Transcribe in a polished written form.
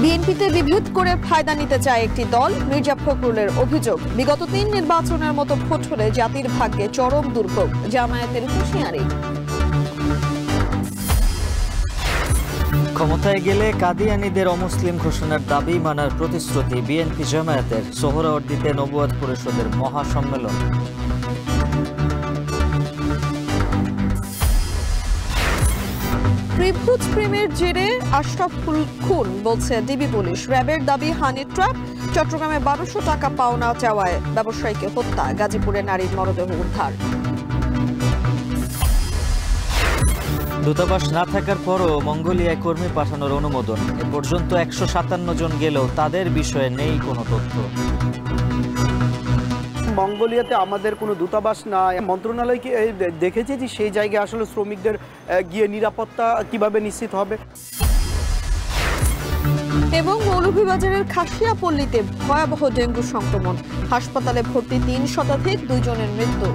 বিএনপিতে বিভেদ করে ফায়দা নিতে চায় একটি দল, মির্জা ফখরুলের অভিযোগ। বিগত 3 নির্বাচনের মতো ভোট হলে জাতির ভাগ্যে চরম দুর্ভোগ, জামায়াতের হুঁশিয়ারি। ক্ষমতায় গেলে কাদিয়ানীদের অমুসলিম ঘোষণার দাবি মানার প্রতিশ্রুতি বিএনপি জামায়াতের। সোহরাওয়ার্দীতে নবুয়ত পরিষদের মহাসম্মেলন। ত্রিভুজ প্রেমের জেরে আশরাফুল খুন, বলছে ডিবি পুলিশ। র্যাবের দাবি হানি ট্র্যাপ। চট্টগ্রামে 1200 টাকা পাওনা চাওয়ায় ব্যবসায়ীকে হত্যা। গাজীপুরে নারীর মরদেহ উদ্ধার। দূতাবাস না থাকার পরও মঙ্গোলিয়ায় কর্মী পাঠানোর অনুমোদন। এ পর্যন্ত 157 জন গেলেও তাদের বিষয়ে নেই কোনো তথ্য। মঙ্গোলিয়াতে আমাদের কোনো দূতাবাস নাই। মন্ত্রণালয়কে দেখেছে যে সেই জায়গায় আসলে শ্রমিকদের গিয়ে নিরাপত্তা কিভাবে নিশ্চিত হবে। এবং মৌলভীবাজারের খাসিয়াপল্লীতে ভয়াবহ ডেঙ্গু সংক্রমণ। হাসপাতালে ভর্তি 3 শতাধিক, 2 জনের মৃত্যু।